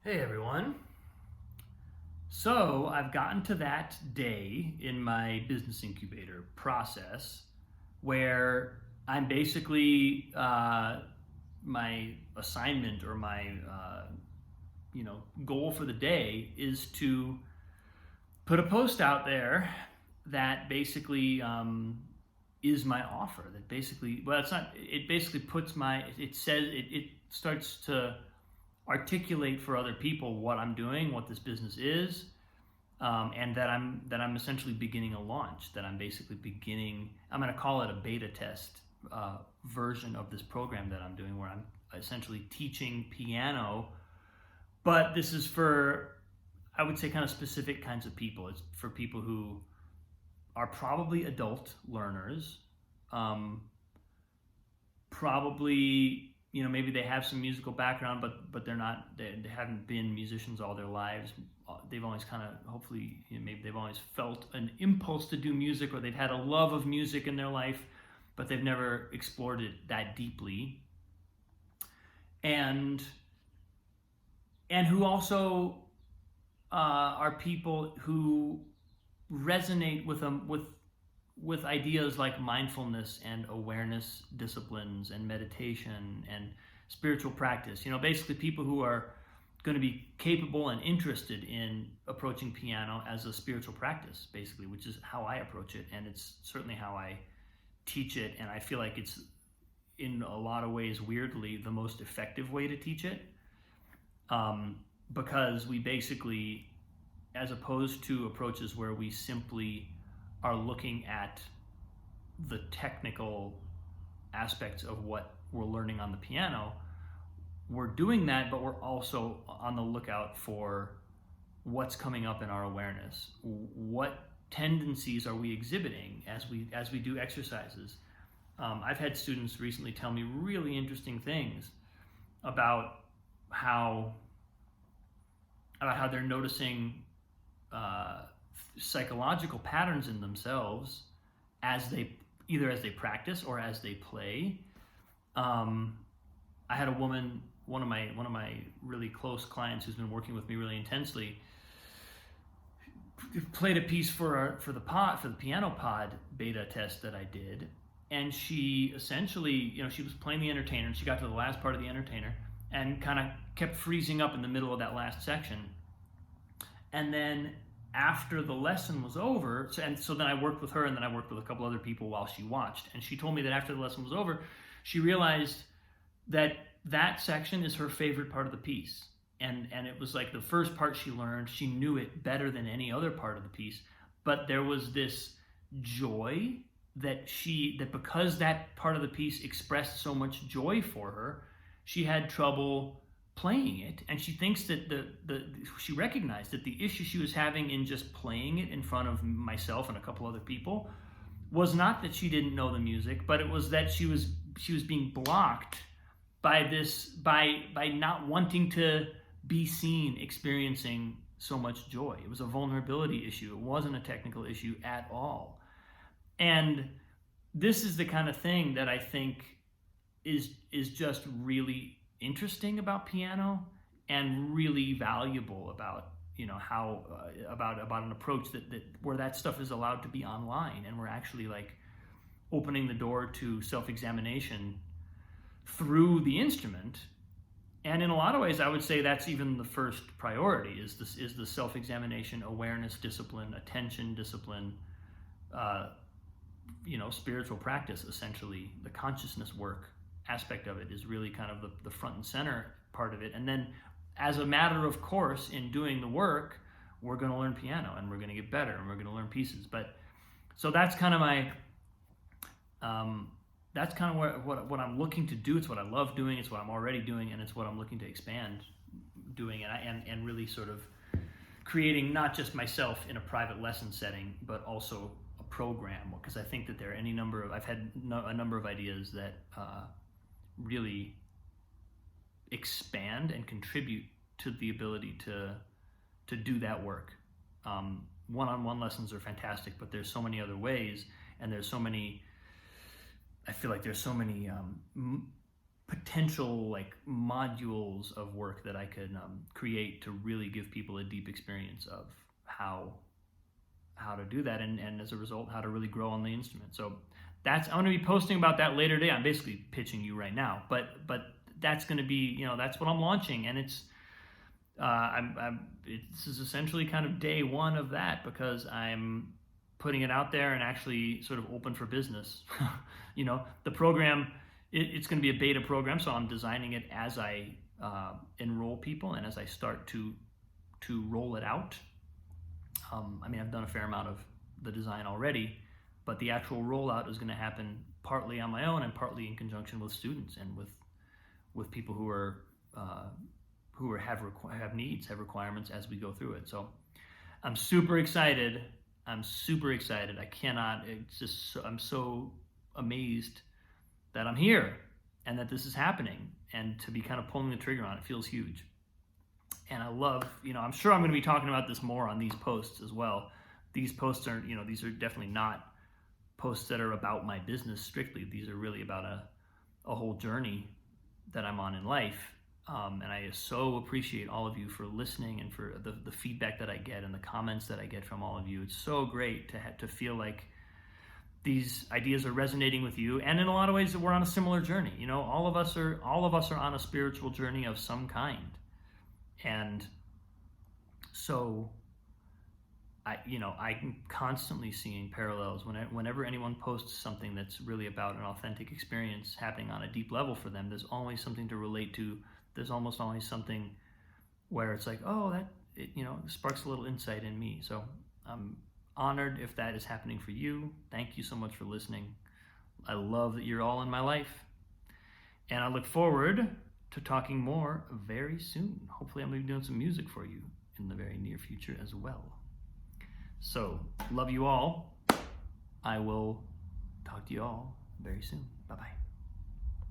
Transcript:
Hey everyone. So I've gotten to that day in my business incubator process where I'm basically my assignment or my goal for the day is to put a post out there that basically is my offer. That basically, well, it's not. It basically puts my. It says it starts to articulate for other people what I'm doing, what this business is, and that I'm essentially beginning a launch. That I'm basically beginning. I'm going to call it a beta test version of this program that I'm doing, where I'm essentially teaching piano. But this is for, I would say, kind of specific kinds of people. It's for people who are probably adult learners, um, probably maybe they have some musical background, but they haven't been musicians all their lives. They've always kind of, hopefully, maybe they've always felt an impulse to do music, or they've had a love of music in their life, but they've never explored it that deeply. And who also are people who resonate with ideas like mindfulness and awareness disciplines and meditation and spiritual practice. Basically people who are going to be capable and interested in approaching piano as a spiritual practice, basically, which is how I approach it, and it's certainly how I teach it, and I feel like it's in a lot of ways, weirdly, the most effective way to teach it, because we basically, as opposed to approaches where we simply are looking at the technical aspects of what we're learning on the piano, we're doing that, but we're also on the lookout for what's coming up in our awareness. What tendencies are we exhibiting as we do exercises? I've had students recently tell me really interesting things about how they're noticing psychological patterns in themselves as they practice or as they play. I had a woman, one of my really close clients who's been working with me really intensely, played a piece for the piano pod beta test that I did, and she essentially, she was playing the entertainer, and she got to the last part of the entertainer and kind of kept freezing up in the middle of that last section. And then after the lesson was over, so then I worked with her, and then I worked with a couple other people while she watched, and she told me that after the lesson was over, she realized that section is her favorite part of the piece. And it was like the first part she learned, she knew it better than any other part of the piece, but there was this joy that because that part of the piece expressed so much joy for her, she had trouble playing it, and she thinks that she recognized that the issue she was having in just playing it in front of myself and a couple other people was not that she didn't know the music, but it was that she was being blocked by not wanting to be seen experiencing so much joy. It was a vulnerability issue. It wasn't a technical issue at all. And this is the kind of thing that I think is just really interesting about piano, and really valuable about how about an approach that where that stuff is allowed to be online, and we're actually like opening the door to self-examination through the instrument. And in a lot of ways, I would say that's even the first priority, is the self-examination, awareness discipline, attention discipline, spiritual practice. Essentially, the consciousness work aspect of it is really kind of the front and center part of it. And then, as a matter of course, in doing the work, we're going to learn piano, and we're going to get better, and we're going to learn pieces. But so that's kind of my that's kind of what I'm looking to do. It's what I love doing. It's what I'm already doing, and it's what I'm looking to expand doing, and really sort of creating not just myself in a private lesson setting, but also a program. Because I think that there are I've had a number of ideas that really expand and contribute to the ability to do that work. One-on-one lessons are fantastic, but there's so many other ways, and I feel like there's so many potential like modules of work that I could create to really give people a deep experience of how to do that, and as a result, how to really grow on the instrument. So I'm going to be posting about that later today. I'm basically pitching you right now, but that's going to be, that's what I'm launching, and it's this is essentially kind of day one of that, because I'm putting it out there and actually sort of open for business. The program, it's going to be a beta program, so I'm designing it as I enroll people and as I start to roll it out. I've done a fair amount of the design already, but the actual rollout is going to happen partly on my own and partly in conjunction with students and with people who have needs, have requirements as we go through it. So I'm super excited. I'm so amazed that I'm here and that this is happening, and to be kind of pulling the trigger on it feels huge. And I love, I'm sure I'm going to be talking about this more on these posts as well. These posts are, these are definitely not posts that are about my business strictly. These are really about a whole journey that I'm on in life. And I so appreciate all of you for listening and for the feedback that I get and the comments that I get from all of you. It's so great to feel like these ideas are resonating with you, and in a lot of ways that we're on a similar journey. All of us are on a spiritual journey of some kind. And so I'm constantly seeing parallels whenever anyone posts something that's really about an authentic experience happening on a deep level for them. There's always something to relate to. There's almost always something where it's like, oh, it sparks a little insight in me. So I'm honored if that is happening for you. Thank you so much for listening. I love that you're all in my life, and I look forward to talking more very soon. Hopefully I'm going to be doing some music for you in the very near future as well. So, love you all. I will talk to you all very soon. Bye-bye.